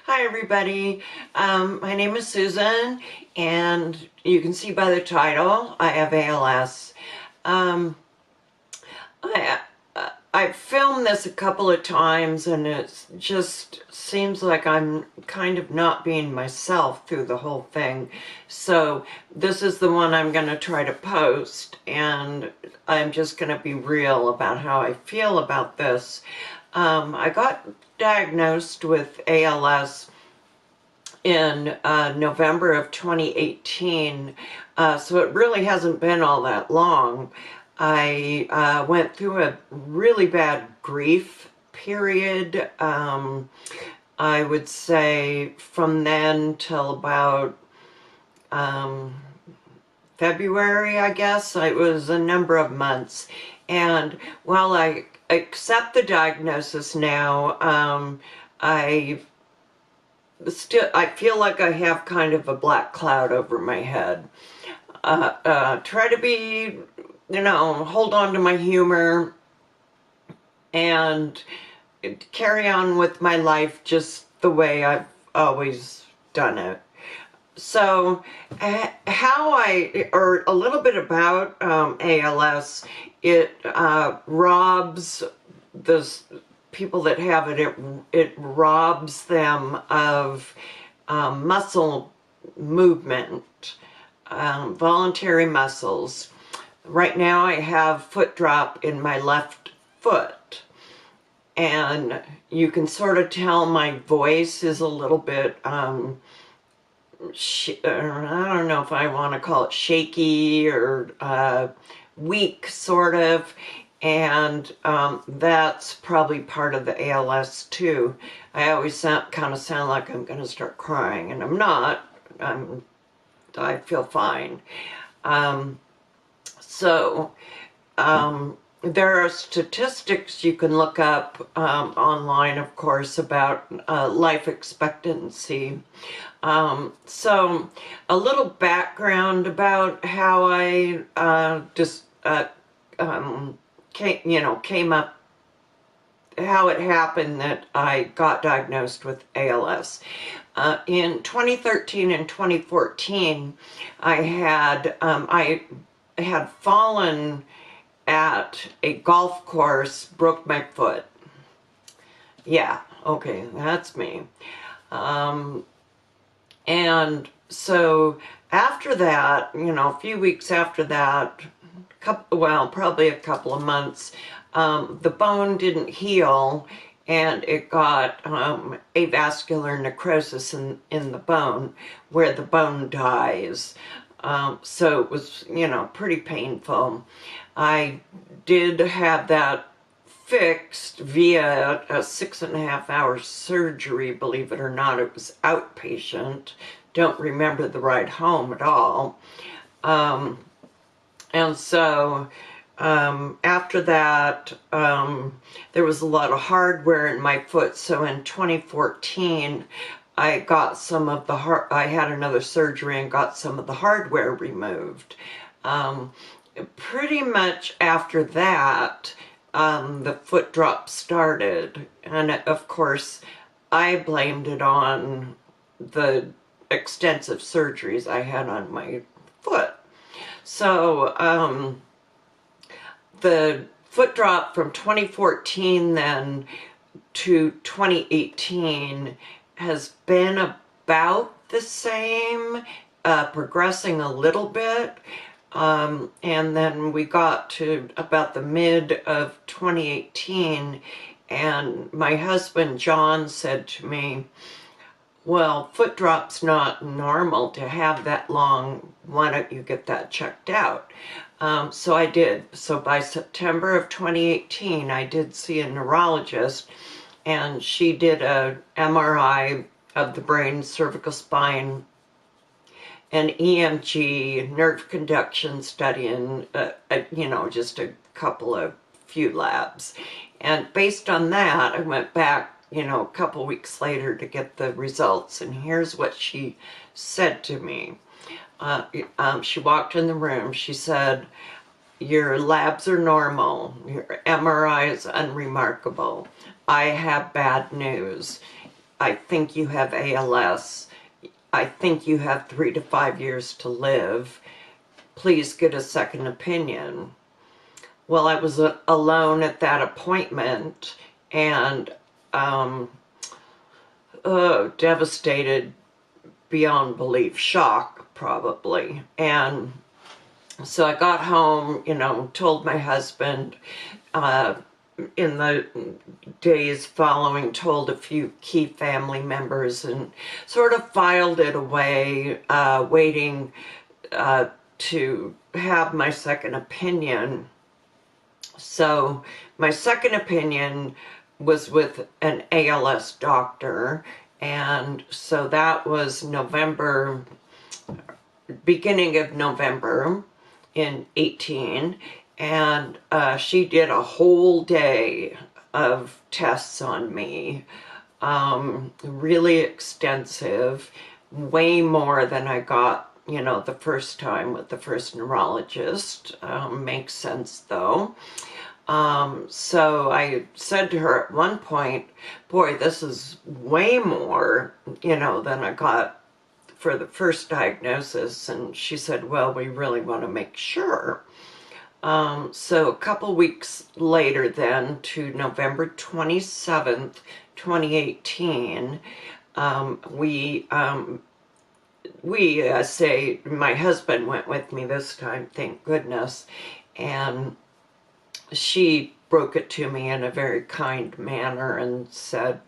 Hi everybody, my name is Susan, and you can see by the title I have ALS. Um, I, I've filmed this a couple of times and it just seems like I'm kind of not being myself through the whole thing. So this is the one I'm going to try to post, and I'm just going to be real about how I feel about this. I got diagnosed with ALS in November of 2018, so it really hasn't been all that long. I went through a really bad grief period. I would say from then till about February, I guess. It was a number of months. And while I accept the diagnosis now, I feel like I have kind of a black cloud over my head. Try to be, hold on to my humor and carry on with my life just the way I've always done it. So or a little bit about ALS, it robs the people that have it robs them of muscle movement, voluntary muscles. Right now I have foot drop in my left foot, and you can sort of tell my voice is a little bit I don't know if I want to call it shaky or weak, sort of. And that's probably part of the ALS too. I always kind of sound like I'm going to start crying, and I'm not. I feel fine. There are statistics you can look up online, of course, about life expectancy. So a little background about how I came up, how it happened that I got diagnosed with ALS. In 2013 and 2014, I had fallen at a golf course, broke my foot. Yeah, okay, that's me. And so after that, a few weeks after that, probably a couple of months, the bone didn't heal, and it got avascular necrosis in the bone, where the bone dies. So it was, pretty painful. I did have that fixed via a 6.5-hour surgery, believe it or not. It was outpatient. Don't remember the ride home at all. And so after that, there was a lot of hardware in my foot. So in 2014, I got some of the I had another surgery and got some of the hardware removed. Pretty much after that, the foot drop started, and of course I blamed it on the extensive surgeries I had on my foot. So the foot drop from 2014 then to 2018 has been about the same, progressing a little bit. And then we got to about the mid of 2018, and my husband, John, said to me, well, foot drop's not normal to have that long. Why don't you get that checked out? So I did. So by September of 2018, I did see a neurologist, and she did a MRI of the brain, cervical spine, an EMG, nerve conduction study, and just a few labs. And based on that, I went back, a couple weeks later to get the results. And here's what she said to me. She walked in the room. She said, your labs are normal. Your MRI is unremarkable. I have bad news. I think you have ALS. I think you have 3 to 5 years to live. Please get a second opinion. Well, I was alone at that appointment and devastated beyond belief, shock probably. And so I got home, told my husband, in the days following, told a few key family members, and sort of filed it away, waiting to have my second opinion. So my second opinion was with an ALS doctor, and so that was beginning of November in 18, and she did a whole day of tests on me, really extensive, way more than I got, the first time with the first neurologist. Makes sense though. So I said to her at one point, boy, this is way more, than I got for the first diagnosis. And she said, well, we really want to make sure. So a couple weeks later then, to November 27th, 2018, my husband went with me this time, thank goodness, and she broke it to me in a very kind manner and said,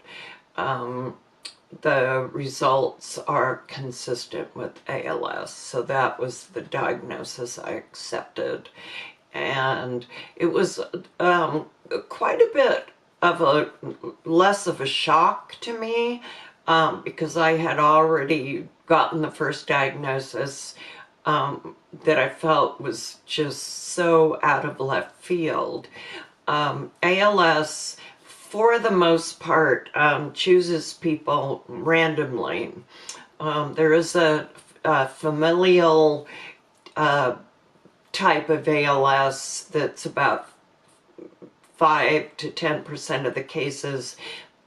the results are consistent with ALS. So that was the diagnosis I accepted. And it was quite a bit of less of a shock to me, because I had already gotten the first diagnosis that I felt was just so out of left field. ALS, for the most part, chooses people randomly. There is a familial type of ALS that's about 5 to 10% of the cases,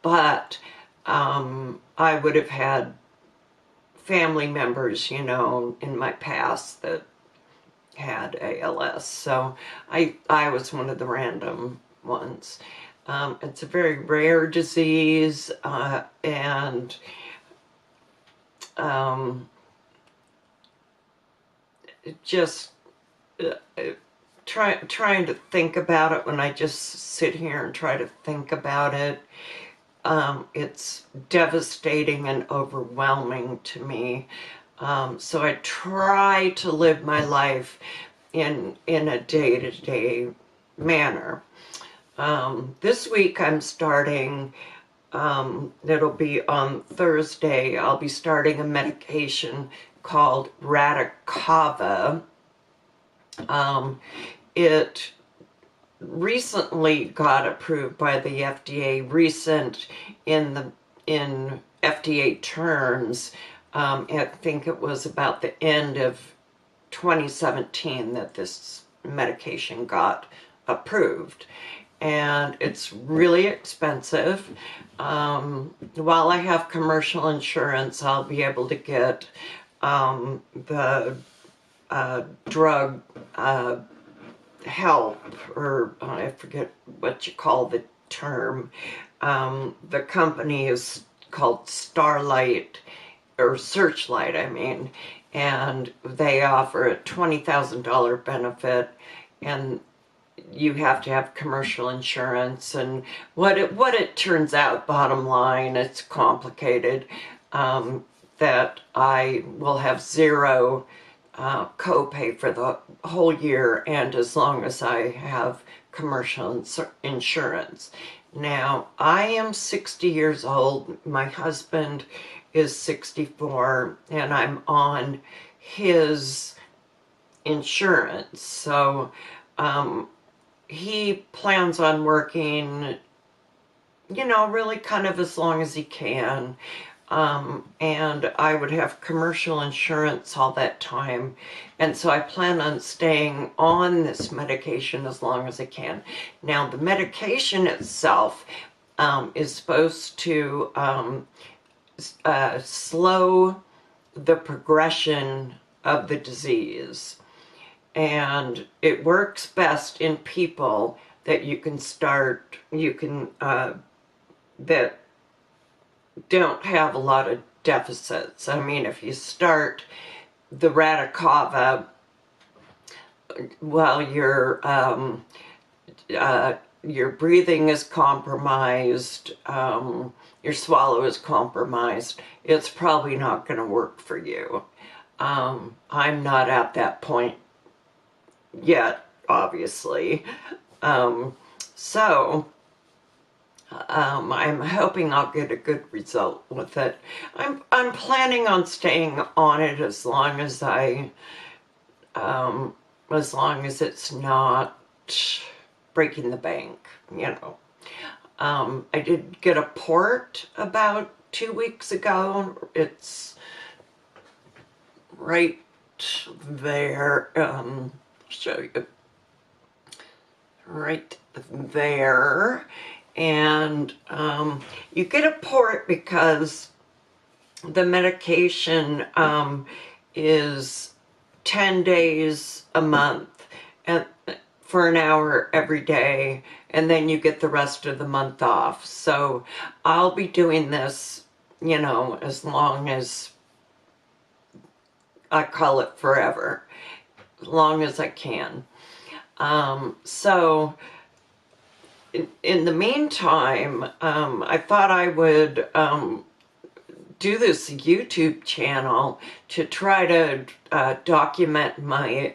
but I would have had family members, in my past that had ALS. So I was one of the random ones. It's a very rare disease, and just trying to think about it, when I just sit here and try to think about it, it's devastating and overwhelming to me. So I try to live my life in a day-to-day manner. This week I'm starting, it'll be on Thursday, I'll be starting a medication called Radicava. It recently got approved by the FDA, recent in FDA terms. I think it was about the end of 2017 that this medication got approved. And it's really expensive. While I have commercial insurance, I'll be able to get the drug help, or I forget what you call the term. The company is called Starlight, or Searchlight, I mean, and they offer a $20,000 benefit, and you have to have commercial insurance. And what it turns out, bottom line, it's complicated, that I will have zero copay for the whole year, and as long as I have commercial insurance. Now, I am 60 years old, my husband is 64, and I'm on his insurance, so he plans on working, really kind of as long as he can. And I would have commercial insurance all that time. And so I plan on staying on this medication as long as I can. Now, the medication itself is supposed to slow the progression of the disease. And it works best in people that that don't have a lot of deficits. I mean, if you start the Radicava while your breathing is compromised, your swallow is compromised, it's probably not going to work for you. I'm not at that point yet, obviously. I'm hoping I'll get a good result with it. I'm planning on staying on it as long as it's not breaking the bank, you know. I did get a port about 2 weeks ago. It's right there. I'll show you. Right there. And you get a port because the medication is 10 days a month and for an hour every day, and then you get the rest of the month off. So I'll be doing this, you know, as long as I call it forever, as long as I can. So in the meantime, I thought I would do this YouTube channel to try to document my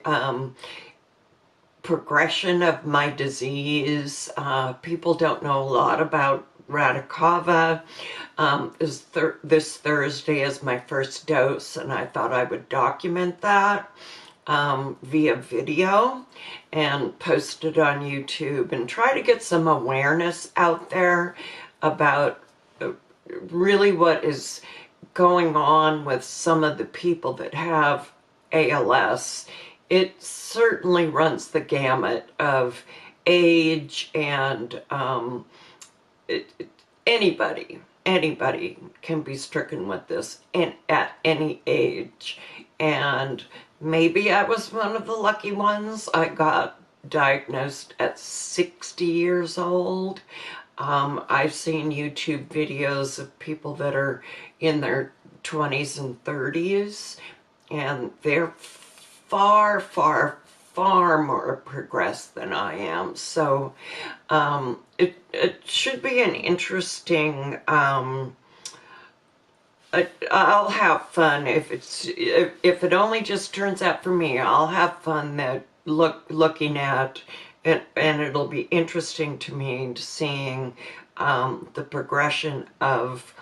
progression of my disease. People don't know a lot about Radicava. This Thursday is my first dose, and I thought I would document that via video and post it on YouTube and try to get some awareness out there about really what is going on with some of the people that have ALS. It certainly runs the gamut of age, and anybody can be stricken with this at any age. And maybe I was one of the lucky ones. I got diagnosed at 60 years old. I've seen YouTube videos of people that are in their 20s and 30s, and they're far, far, far more progressed than I am. So it should be an interesting, I'll have fun if it only just turns out for me. I'll have fun looking at it, and it'll be interesting to me seeing the progression of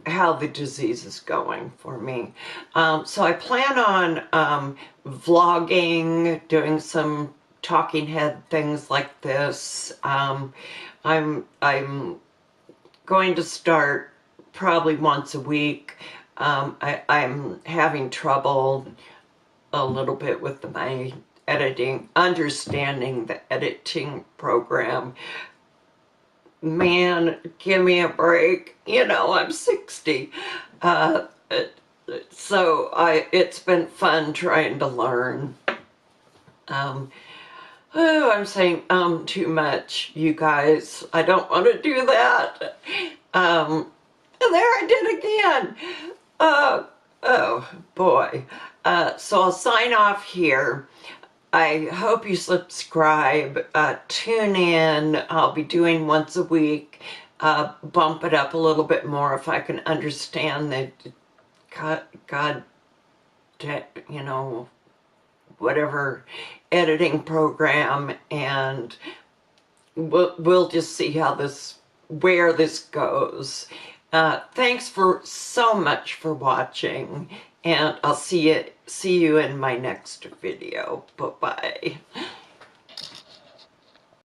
how the disease is going for me. So I plan on vlogging, doing some talking head things like this. I'm going to start probably once a week. I'm having trouble a little bit with my editing, understanding the editing program. Man, give me a break. You know, I'm 60. So it's been fun trying to learn. Oh, I'm saying too much, you guys. I don't want to do that. And there I did again. Oh boy. So I'll sign off here. I hope you subscribe, tune in. I'll be doing once a week, bump it up a little bit more if I can understand the you know, whatever editing program, and we'll just see how where this goes. Thanks so much for watching, and I'll see you in my next video. Bye-bye.